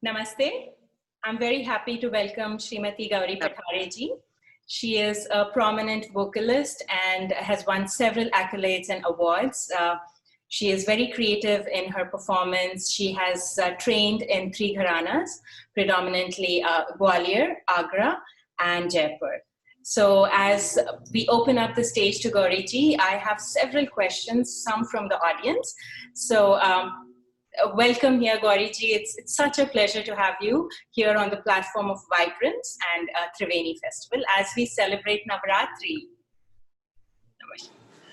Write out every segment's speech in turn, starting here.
Namaste. I'm very happy to welcome Srimati Gauri Pathare ji. She is a prominent vocalist and has won several accolades and awards. She is very creative in her performance. She has trained in three gharanas, predominantly Gwalior, Agra, and Jaipur. So as we open up the stage to Gauri ji, I have several questions, some from the audience. So welcome here, Gauri ji. It's such a pleasure to have you here on the platform of Vibrnz and Triveni Festival as we celebrate Navratri.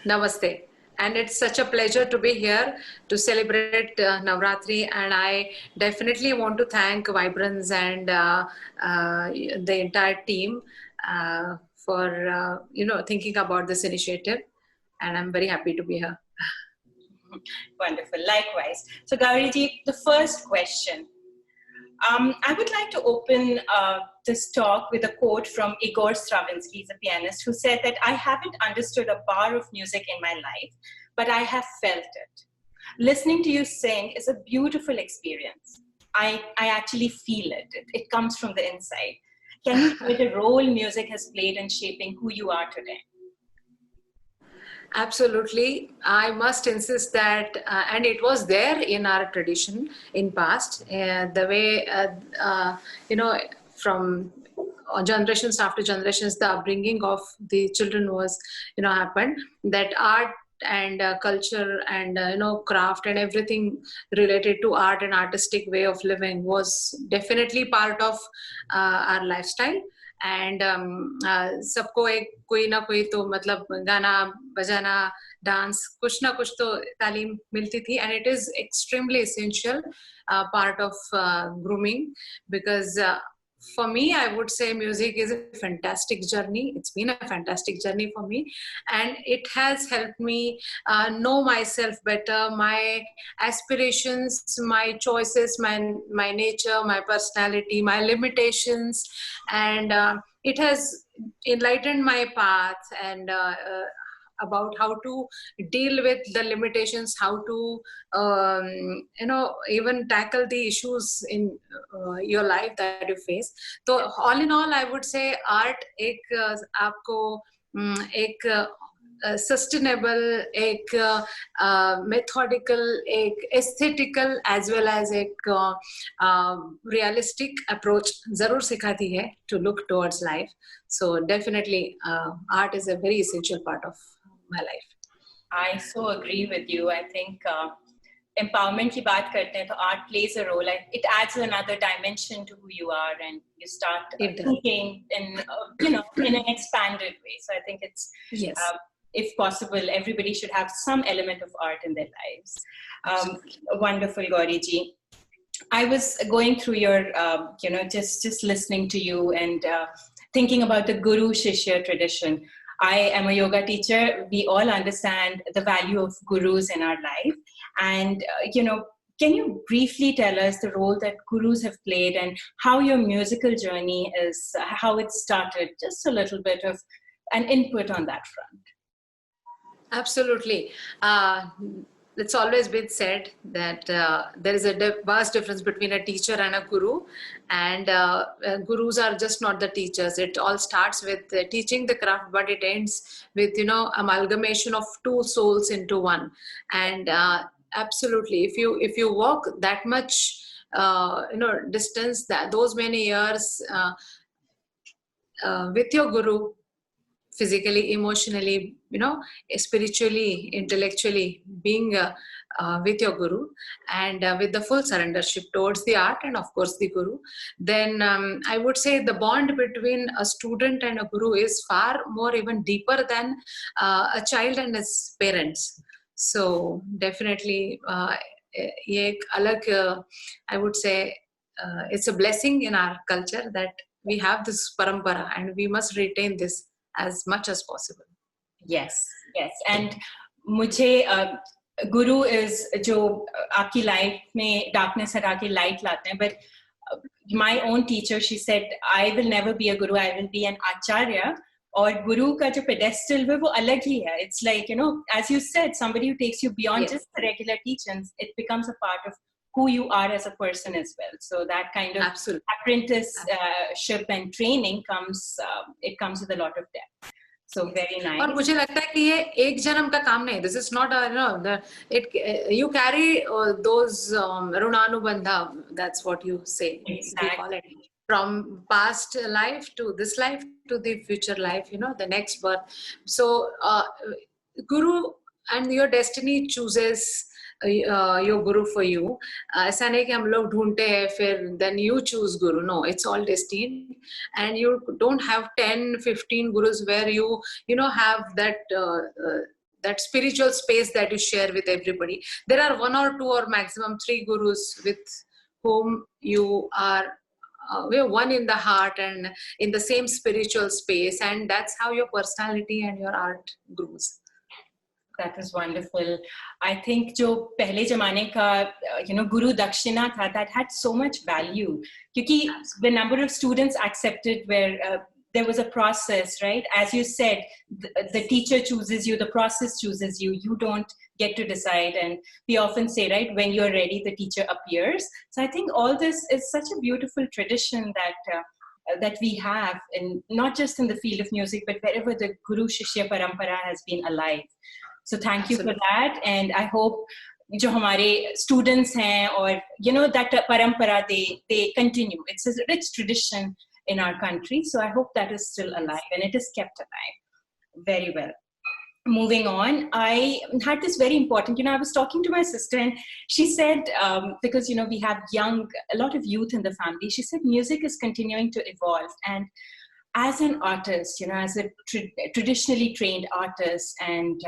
Namaste. And it's such a pleasure to be here to celebrate Navratri. And I definitely want to thank Vibrnz and the entire team for thinking about this initiative. And I'm very happy to be here. Wonderful. Likewise. So Gauriji, the first question. I would like to open this talk with a quote from Igor Stravinsky, he's a pianist, who said that I haven't understood a bar of music in my life, but I have felt it. Listening to you sing is a beautiful experience. I actually feel it. It comes from the inside. Can you say the role music has played in shaping who you are today? Absolutely. I must insist that, and it was there in our tradition in past, the way, from generations after generations, the upbringing of the children was, happened, that art and culture and, craft and everything related to art and artistic way of living was definitely part of our lifestyle. And सबको एक कोई ना कोई तो मतलब गाना बजाना dance कुछ ना कुछ तो तालीम मिलती थी, and it is extremely essential part of grooming, because for me, I would say music is a fantastic journey. It's been a fantastic journey for me, and it has helped me know myself better, my aspirations, my choices, my nature, my personality, my limitations, and it has enlightened my path and about how to deal with the limitations, how to, even tackle the issues in your life that you face. So all in all, I would say art आपको एक sustainable, एक methodical, एक aesthetical as well as एक realistic approach ज़रूर सिखाती है to look towards life. So definitely art is a very essential part of my life. I so agree with you. I think empowerment की बात करते हैं तो art plays a role. It adds another dimension to who you are, and you start thinking in in an expanded way. So I think it's if possible, everybody should have some element of art in their lives. Wonderful, Gauri ji. I was going through your just listening to you and thinking about the Guru Shishya tradition. I am a yoga teacher. We all understand the value of gurus in our life. And, can you briefly tell us the role that gurus have played and how your musical journey is, how it started? Just a little bit of an input on that front. Absolutely. It's always been said that there is a vast difference between a teacher and a guru, and gurus are just not the teachers. It all starts with teaching the craft, but it ends with amalgamation of two souls into one. And absolutely, if you walk that much distance, those many years with your guru, physically, emotionally, spiritually, intellectually, being with your guru, and with the full surrendership towards the art and of course the guru, then I would say the bond between a student and a guru is far more even deeper than a child and his parents. So definitely I would say it's a blessing in our culture that we have this parampara, and we must retain this as much as possible. Yes. And मुझे guru is जो आपकी life में darkness हटा के light लाते हैं. But my own teacher, she said, I will never be a guru. I will be an acharya. और guru का जो pedestal है वो अलग ही है. It's like, as you said, somebody who takes you beyond just the regular teachings. It becomes a part of who you are as a person as well. So that kind of apprenticeship and training comes with a lot of depth. So very nice. और मुझे लगता है कि ये एक जन्म का काम नहीं. This is not you carry those runanubandha. That's what you say. Exactly. We call it. From past life to this life to the future life, the next birth. So Guru and your destiny chooses your guru for you. ऐसा नहीं कि हम लोग ढूंढते हैं फिर then you choose guru. No, it's all destined, and you don't have 10-15 gurus where you have that spiritual space that you share with everybody. There are 1 or 2 or maximum 3 gurus with whom you are we're one in the heart and in the same spiritual space, and that's how your personality and your art grows. That is wonderful. I think जो पहले जमाने का guru dakshina था, that had so much value, क्योंकि the number of students accepted where there was a process, right? As you said, the teacher chooses you, the process chooses you. You don't get to decide. And we often say, right, when you're ready, the teacher appears. So I think all this is such a beautiful tradition that we have, and not just in the field of music, but wherever the Guru Shishya Parampara has been alive. So thank you for that. And I hope जो हमारे students हैं और that parampara they continue. It's a rich tradition in our country. So I hope that is still alive and it is kept alive. Very well. Moving on, I had this very important, I was talking to my sister and she said, because, we have a lot of youth in the family, she said music is continuing to evolve. And as an artist, as a traditionally trained artist, and,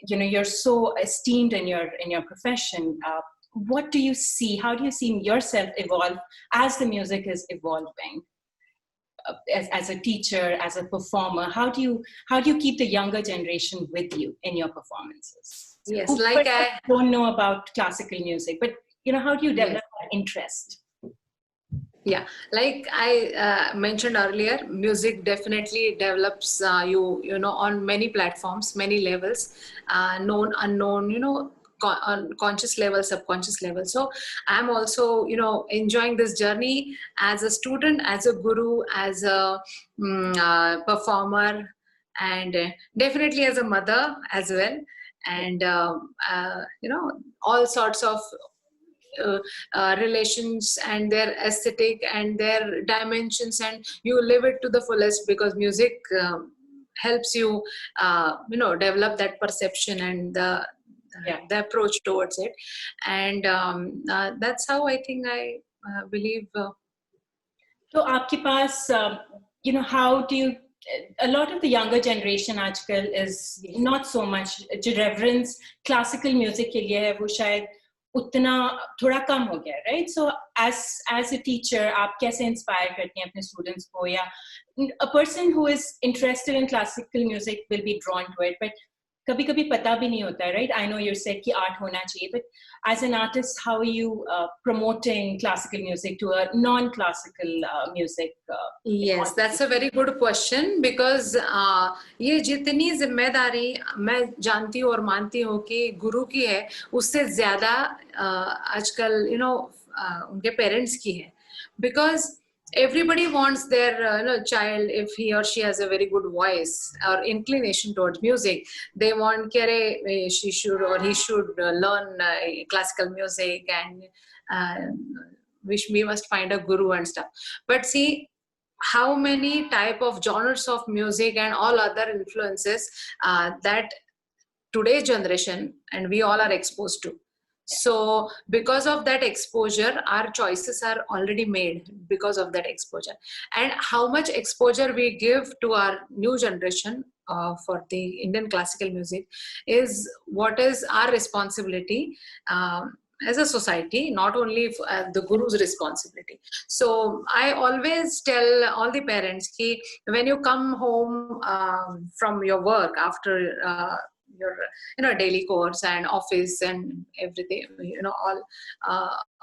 you're so esteemed in your profession, what do you see? How do you see yourself evolve as the music is evolving? As a teacher, as a performer, how do you keep the younger generation with you in your performances? Yes, I don't know about classical music, but how do you develop that interest? Yeah, like I mentioned earlier, music definitely develops you on many platforms, many levels, known, unknown, on conscious level, subconscious level. So I'm also, enjoying this journey as a student, as a guru, as a performer, and definitely as a mother as well. And, all sorts of relations and their aesthetic and their dimensions, and you live it to the fullest because music helps you, develop that perception and the approach towards it. And that's how I think I believe. So aapke paas, how do you, a lot of the younger generation aajkal is not so much jo reverence classical music ke liye hai, wo shayad utna thoda kam ho gaya, right? So as a teacher, aap kaise inspire karti hain apne students ko, ya a person who is interested in classical music will be drawn to it, but कभी-कभी पता भी नहीं होता है, right? I know you said कि art होना चाहिए, but as an artist, how are you promoting classical music to a non-classical music? Yes, that's a very good question, because ये जितनी जिम्मेदारी मैं जानती हूँ और मानती हूँ कि गुरु की है, उससे ज़्यादा आजकल उनके parents की है, because everybody wants their child, if he or she has a very good voice or inclination towards music, they want she should or he should learn classical music, and we must find a guru and stuff. But see how many type of genres of music and all other influences that today's generation and we all are exposed to. So because of that exposure, our choices are already made because of that exposure. And how much exposure we give to our new generation for the Indian classical music is what is our responsibility as a society, not only the guru's responsibility. So I always tell all the parents ki when you come home from your work after your daily course and office and everything, all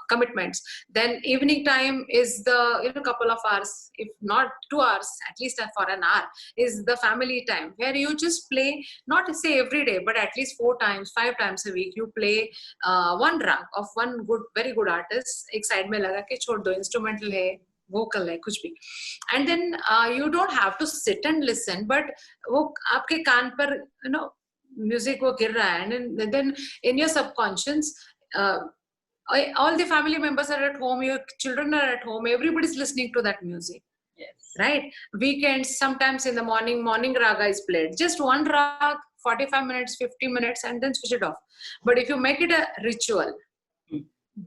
commitments. Then evening time is the couple of hours, if not 2 hours, at least for an hour, is the family time where you just play, not to say every day, but at least 4 times, 5 times a week you play one rag of one very good artist. एक side में लगा के छोड़ दो, instrumental है, vocal है, कुछ भी. And then you don't have to sit and listen, but वो आपके कान पर music वो गिर रहा है, and then in your subconscious all the family members are at home, your children are at home, everybody's listening to that music. Yes. Right? Weekends, sometimes in the morning raga is played, just one rag, 45 minutes, 50 minutes, and then switch it off. But if you make it a ritual,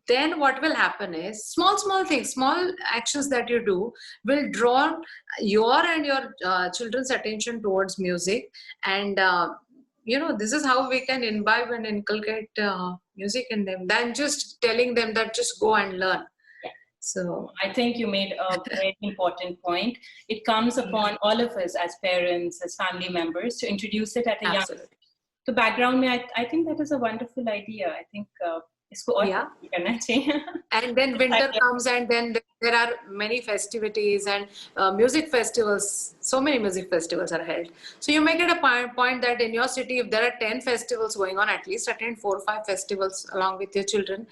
then what will happen is small things, small actions that you do will draw your and your children's attention towards music. And this is how we can imbibe and inculcate music in them, than just telling them that just go and learn. Yeah. So I think you made a very important point. It comes upon all of us as parents, as family members, to introduce it at a young age. So background mein, I think that is a wonderful idea. I think isko aur karna chahiye. And then winter comes, and then there are many festivities and music festivals. So many music festivals are held. So you make it a point that in your city, if there are 10 festivals going on, at least attend 4 or 5 festivals along with your children.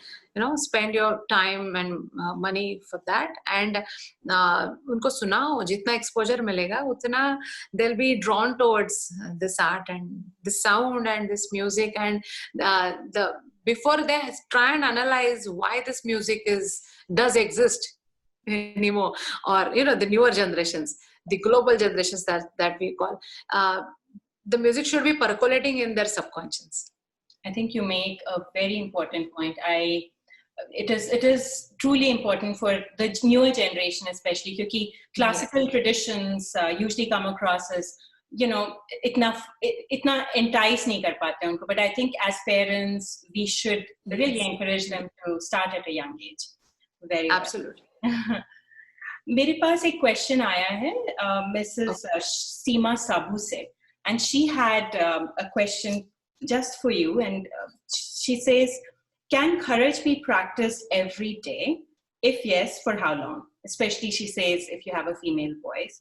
Spend your time and money for that, and उनको सुनाओ. जितना exposure मिलेगा, उतना they'll be drawn towards this art and this sound and this music, and before they try and analyze why this music does exist anymore, or the newer generations, the global generations that we call, the music should be percolating in their subconscious. I think you make a very important point. It is truly important for the newer generation, especially because classical traditions usually come across as itna entice nahi kar pate unko. But I think as parents, we should really encourage them to start at a young age. Very absolutely. मेरे पास एक question आया है Mrs. Seema Sabu से, and she had a question just for you, and she says, can courage be practiced every day? If yes, for how long? Especially, she says, if you have a female voice.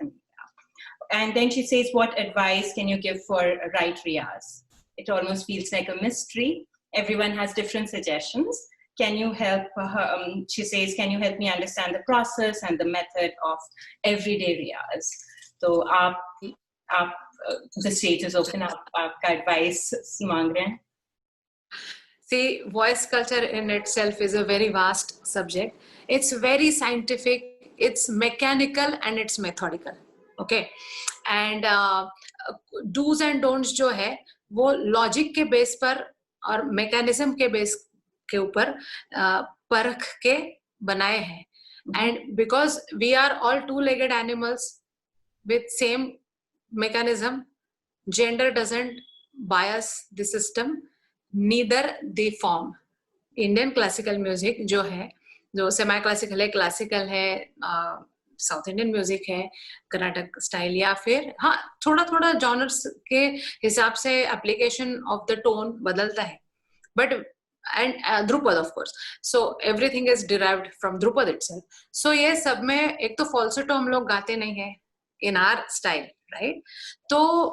And then she says, what advice can you give for right riyaz? It almost feels like a mystery. Everyone has different suggestions. Can you help her? She says, can you help me understand the process and the method of everyday riyaz? So, the stage is open. Aapka advice मांग रहे हैं. See, voice culture in itself is a very vast subject. It's very scientific, it's mechanical, and it's methodical. Okay, and do's and don'ts जो है वो logic के base पर और mechanism के base के ऊपर परख के बनाए हैं. And because we are all two-legged animals with same mechanism, gender doesn't bias the system, neither the form. Indian classical music जो है, जो semi classical है, classical है, साउथ इंडियन म्यूजिक है, कर्नाटक स्टाइल, या फिर थोड़ा जॉनर्स के हिसाब से एप्लीकेशन ऑफ द टोन बदलता है, but and dhrupad of course. So everything is derived from dhrupad itself. So ये सब में एक तो फॉल्सेटो हम लोग गाते नहीं है इन आवर स्टाइल, राइट? तो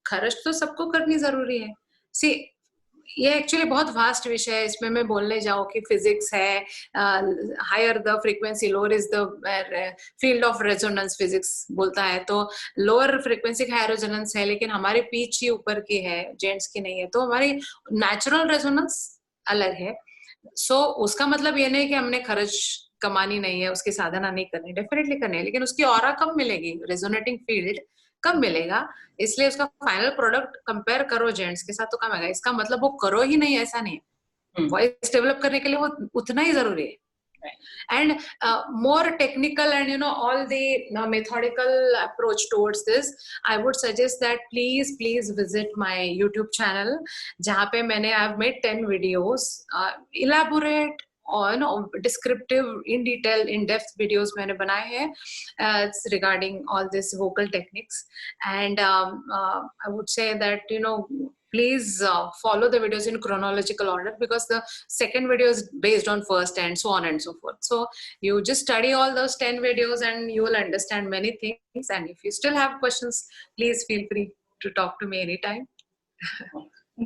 खर्च तो सबको करनी जरूरी है. सी, ये एक्चुअली बहुत वास्ट विषय है. इसमें मैं बोलने जाऊँ कि फिजिक्स है, higher the frequency lower is the field of resonance, physics बोलता है. तो लोअर फ्रीक्वेंसी का हायर रेजोनेंस है, लेकिन हमारी पिच ही ऊपर की है, जेंट्स की नहीं है. तो हमारी नेचुरल रेजोनेंस अलग है. सो उसका मतलब ये नहीं कि हमने खर्च कमानी नहीं है, उसकी साधना नहीं करनी, डेफिनेटली करनी है, लेकिन उसकी ऑरा कब मिलेगी, रेजोनेटिंग फील्ड कब मिलेगा. इसलिए उसका फाइनल प्रोडक्ट कंपेयर करो जेंट्स के साथ तो कम आएगा. इसका मतलब वो करो ही नहीं, ऐसा नहीं है. वॉइस डेवलप करने के लिए वो उतना ही जरूरी है. And more technical and all the methodical approach towards this, I would suggest that please visit my YouTube channel, जहाँ पे मैंने I've made 10 videos, elaborate descriptive, in detail, in depth videos मैंने बनाए हैं it's regarding all this vocal techniques. And I would say that please follow the videos in chronological order, because the second video is based on first and so on and so forth. So you just study all those 10 videos and you will understand many things. And if you still have questions, please feel free to talk to me anytime.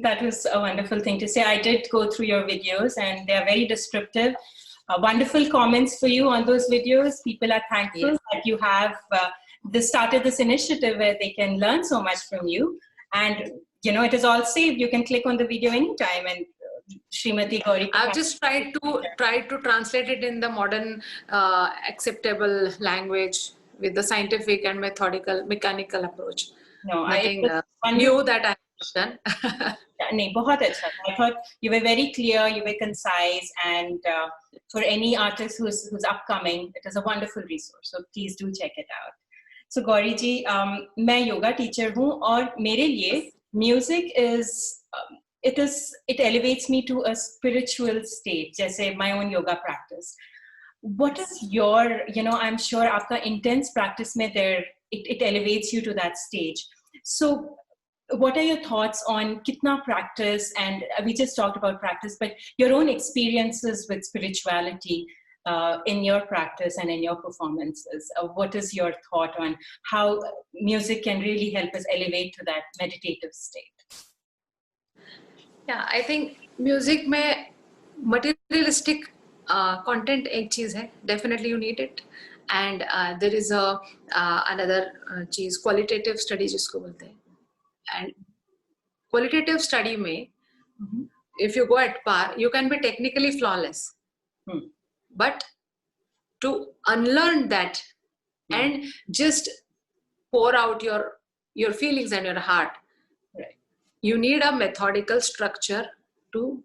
That was a wonderful thing to say. I did go through your videos and they are very descriptive. Wonderful comments for you on those videos. People are thankful that you have started this initiative where they can learn so much from you. And it is all saved. You can click on the video anytime. And Srimati Gauri, I've just tried to translate it in the modern acceptable language with the scientific and mechanical approach. No, nothing new that I've done. I thought you were very clear, you were concise, and for any artist who's upcoming, it is a wonderful resource. So please do check it out. So Gauri ji, मैं yoga teacher हूँ और मेरे लिए music is it elevates me to a spiritual state, जैसे my own yoga practice. What is your, I'm sure आपका intense practice में it elevates you to that stage. So what are your thoughts on kitna practice? And we just talked about practice, but your own experiences with spirituality in your practice and in your performances. What is your thought on how music can really help us elevate to that meditative state? Yeah, I think music में materialistic content एक चीज है. Definitely you need it. And there is another चीज qualitative study जिसको बोलते हैं. And qualitative study में, if you go at par, you can be technically flawless. But to unlearn that and just pour out your feelings and your heart, you need a methodical structure to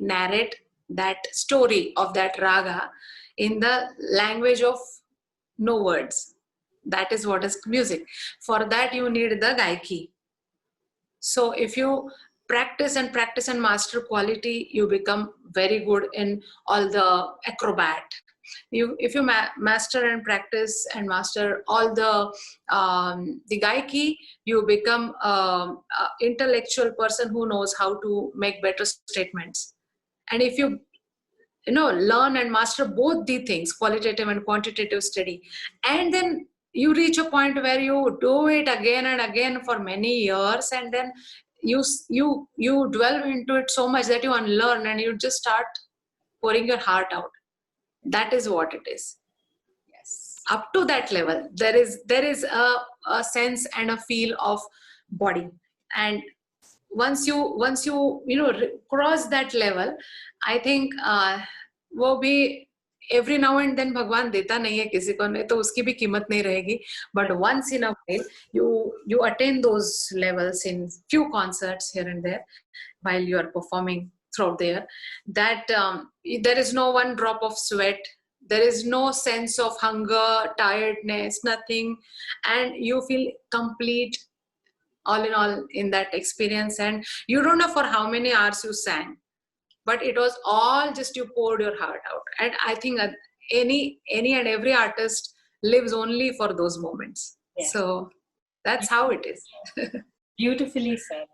narrate that story of that raga in the language of no words. That is what is music. For that you need the gaiki. So if you practice and master quality, you become very good in all the acrobat. If you master and practice and master all the gaiki, you become an intellectual person who knows how to make better statements. And if you learn and master both the things, qualitative and quantitative study, and then you reach a point where you do it again and again for many years, and then you delve into it so much that you unlearn and you just start pouring your heart out. That is what it is. Yes. Up to that level, there is a sense and a feel of body, and once you cross that level, I think वो भी every now and then भगवान देता नहीं है किसी को, नहीं तो उसकी भी कीमत नहीं रहेगी. But once in a while you attain those levels in few concerts here and there while you are performing throughout the year, that there is no one drop of sweat, there is no sense of hunger, tiredness, nothing, and you feel complete all in all in that experience. And you don't know for how many hours you sang, but it was all just you poured your heart out. And I think any and every artist lives only for those moments. Yeah. So that's how it is. Beautifully said.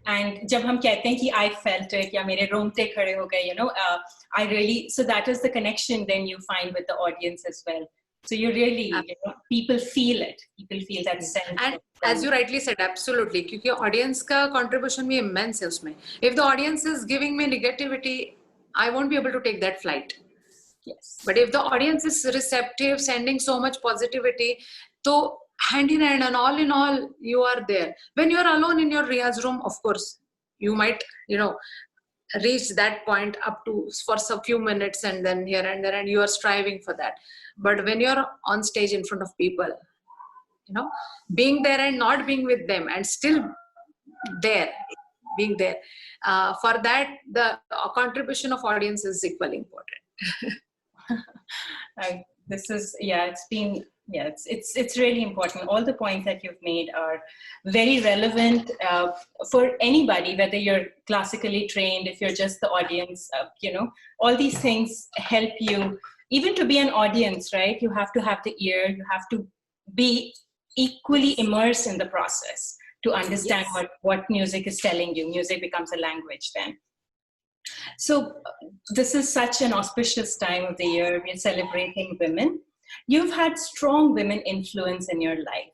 And जब हम कहते हैं कि I felt it या मेरे रोंगटे खड़े हो गए, I really, so that is the connection then you find with the audience as well. So you really, people feel it. People feel that sense. And as you rightly said, absolutely. क्योंकि audience का contribution भी immense है उसमें. If the audience is giving me negativity, I won't be able to take that flight. Yes. But if the audience is receptive, sending so much positivity, so hand in hand and all in all, you are there. When you are alone in your riyaz room, of course, you might, reach that point up to for a few minutes and then here and there, and you are striving for that. But when you're on stage in front of people, being there and not being with them and still being there, for that, the contribution of audience is equally important. This is, it's been Yeah, it's really important. All the points that you've made are very relevant for anybody, whether you're classically trained, if you're just the audience. All these things help you, even to be an audience, right? You have to have the ear. You have to be equally immersed in the process to understand what music is telling you. Music becomes a language then. So this is such an auspicious time of the year. We're celebrating women. You've had strong women influence in your life.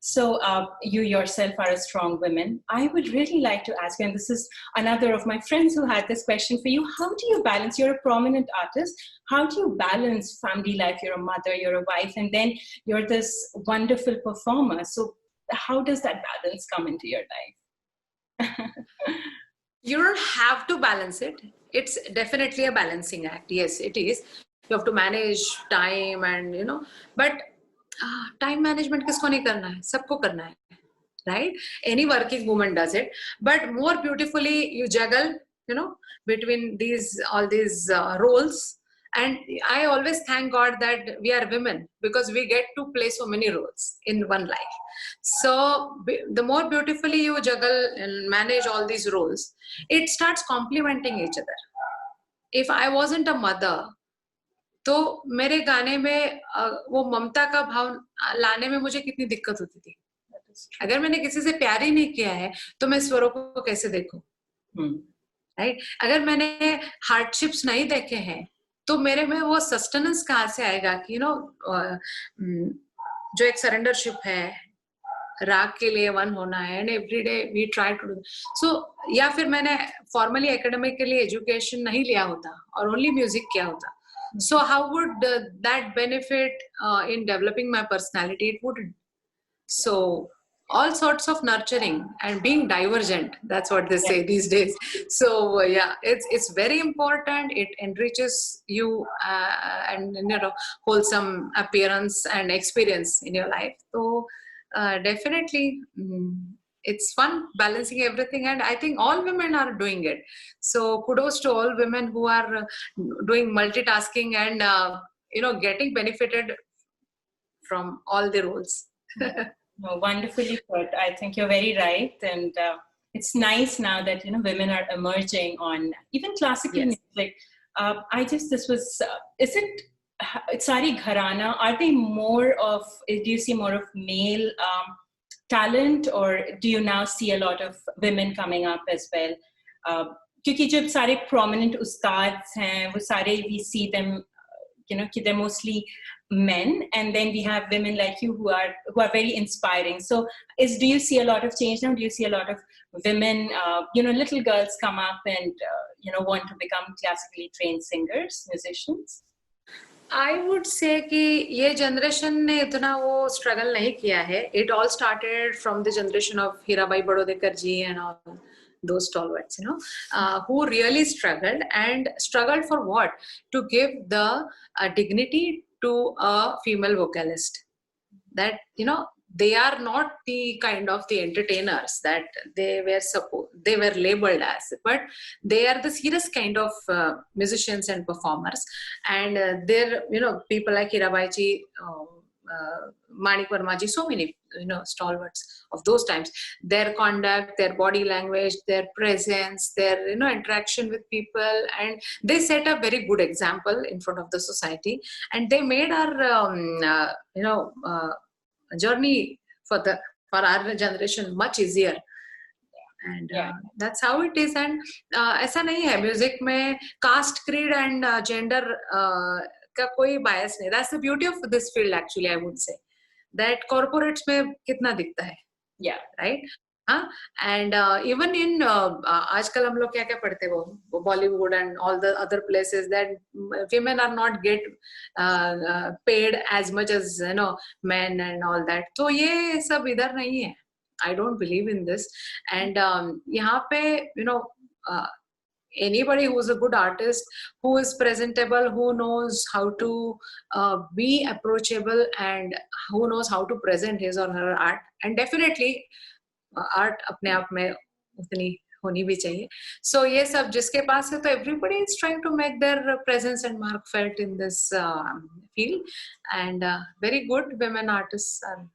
So you yourself are a strong woman. I would really like to ask you, and this is another of my friends who had this question for you, how do you balance, you're a prominent artist, how do you balance family life? You're a mother, you're a wife, and then you're this wonderful performer. So how does that balance come into your life? You don't have to balance it. It's definitely a balancing act. Yes, it is. You have to manage time and, but time management kisko nahi karna hai? Sabko karna hai, right? Any working woman does it. But more beautifully, you juggle, between all these roles. And I always thank God that we are women, because we get to play so many roles in one life. So the more beautifully you juggle and manage all these roles, it starts complementing each other. If I wasn't a mother, तो मेरे गाने में वो ममता का भाव लाने में मुझे कितनी दिक्कत होती थी. अगर मैंने किसी से प्यार ही नहीं किया है तो मैं स्वरों को कैसे देखूं, राइट? अगर मैंने हार्डशिप्स नहीं देखे हैं तो मेरे में वो सस्टेनेंस कहाँ से आएगा कि जो एक सरेंडरशिप है, राग के लिए वन होना है, and every day we try to do so. या फिर मैंने फॉर्मली एकेडमिक के लिए एजुकेशन नहीं लिया होता और ओनली म्यूजिक किया होता, so how would that benefit in developing my personality? It wouldn't. So all sorts of nurturing and being divergent, that's what they say these days. So yeah, it's very important. It enriches you and wholesome appearance and experience in your life. So definitely it's fun balancing everything, and I think all women are doing it. So kudos to all women who are doing multitasking and getting benefited from all the roles. Wonderfully put. I think you're very right, and it's nice now that women are emerging on even classical music. Is it Sari Gharana? Are they more of? Do you see more of male talent, or do you now see a lot of women coming up as well? Because जब सारे prominent ustads हैं, वो सारे we see them, they're mostly men, and then we have women like you who are very inspiring. So do you see a lot of change now? Do you see a lot of women, little girls come up and want to become classically trained singers, musicians? I would say कि ये generation ने इतना वो struggle नहीं किया है. It all started from the generation of Hirabai Badodekar ji and all those stalwarts, who really struggled for what? To give the dignity to a female vocalist. That, they are not the kind of the entertainers that they were labeled as, but they are the serious kind of musicians and performers. And they're, people like Hirabai ji, Manik Verma ji, so many, stalwarts of those times. Their conduct, their body language, their presence, their, interaction with people, and they set a very good example in front of the society. And they made our, journey for our generation much easier. And that's how it is. And ऐसा नहीं है music में caste, creed and gender का कोई bias नहीं. That's the beauty of this field, actually. I would say that corporates में कितना दिखता है, right? And even in आजकल हम लोग क्या पढ़ते हैं वो Bollywood and all the other places, that women are not get paid as much as men and all that. तो ये सब इधर नहीं है. I don't believe in this. And यहाँ पे anybody who is a good artist, who is presentable, who knows how to be approachable, and who knows how to present his or her art, and definitely art अपने आप में उतनी होनी भी चाहिए. So ये सब जिसके पास है, तो everybody is trying to make their presence and mark felt in this field, and very good women artists are.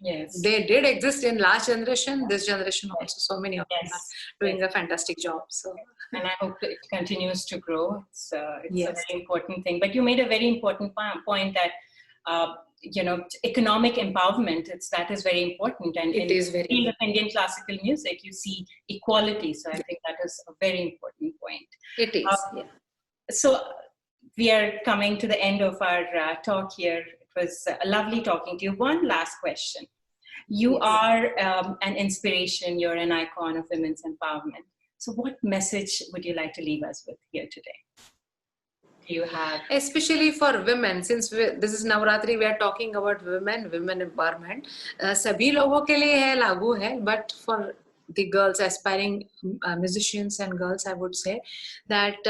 Yes. They did exist in last generation, this generation also. So many of them Yes. are doing a fantastic job. So, and I hope it continues to grow. It's Yes. a very important thing. But you made a very important point that economic empowerment. That is very important. And It in is very the field of Indian classical music, you see equality. So I think that is a very important point. it is. Yeah. So we are coming to the end of our talk here. It was lovely talking to you. One last question. You Yes. are an inspiration. You're an icon of women's empowerment. So what message would you like to leave us with here today? Do you have? Especially for women, since this is Navratri, we are talking about women empowerment. सभी लोगों के लिए है, लागू है, but for the girls, aspiring musicians and girls, I would say that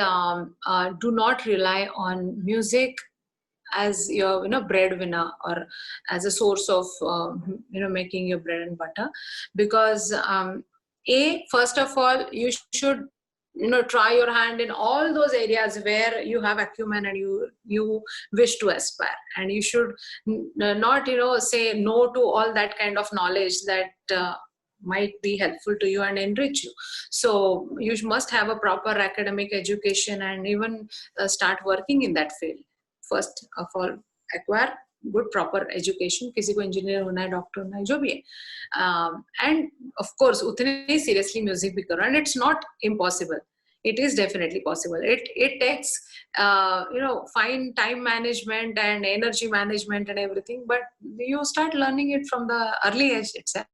do not rely on music as your breadwinner or as a source of making your bread and butter, because first of all, you should try your hand in all those areas where you have acumen and you wish to aspire, and you should not say no to all that kind of knowledge that might be helpful to you and enrich you. So you must have a proper academic education and even start working in that field. First of all, acquire good proper education. किसी को engineer होना है, doctor होना है, जो भी है. And of course, उतने ही seriously music भी करो. And it's not impossible. It is definitely possible. It takes fine time management and energy management and everything, but you start learning it from the early age itself.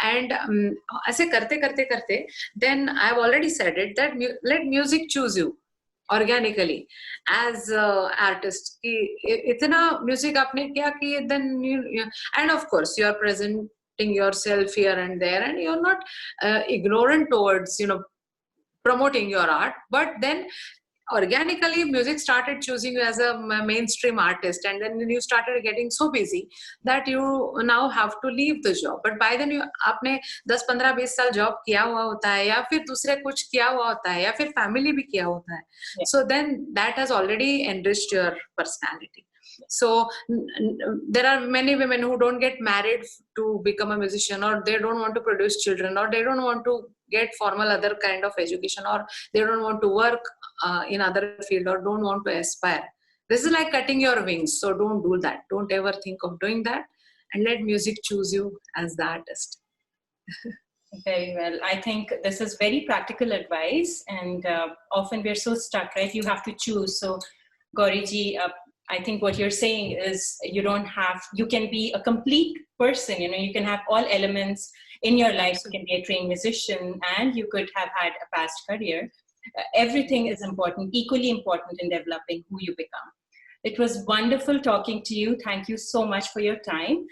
And ऐसे करते, then I've already said it that let music choose you organically as artist. कि इतना music आपने किया कि then and of course you are presenting yourself here and there, and you're not ignorant towards promoting your art, but then organically music started choosing you as a mainstream artist, and then you started getting so busy that you now have to leave the job. But by then आपने 10-15-20 साल job किया हुआ होता है, या फिर दूसरे कुछ किया हुआ होता है, या फिर family भी किया होता है. So then that has already enriched your personality. So there are many women who don't get married to become a musician, or they don't want to produce children, or they don't want to get formal other kind of education, or they don't want to work in other field, or don't want to aspire. This is like cutting your wings. So don't do that. Don't ever think of doing that, and let music choose you as the artist. Very well. I think this is very practical advice, and often we're so stuck, right? You have to choose. So Gauriji, I think what you're saying is you can be a complete person, you can have all elements in your life. You can be a trained musician, and you could have had a past career. Everything is important, equally important in developing who you become. It was wonderful talking to you. Thank you so much for your time.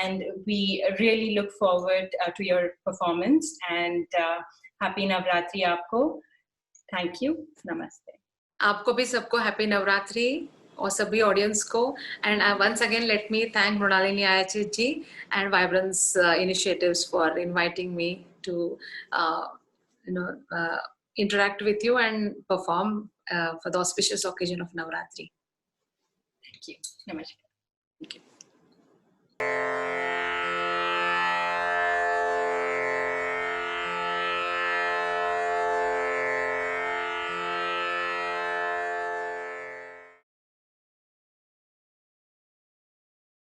And we really look forward to your performance. And happy Navratri aapko. Thank you. Namaste. Aapko bhi sabko happy Navratri. और सभी audience को. And once again, let me thank Mrunalini Ayachit ji and Vibrnz initiatives for inviting me to interact with you and perform for the auspicious occasion of Navratri. Thank you. Namaskar. Thank you.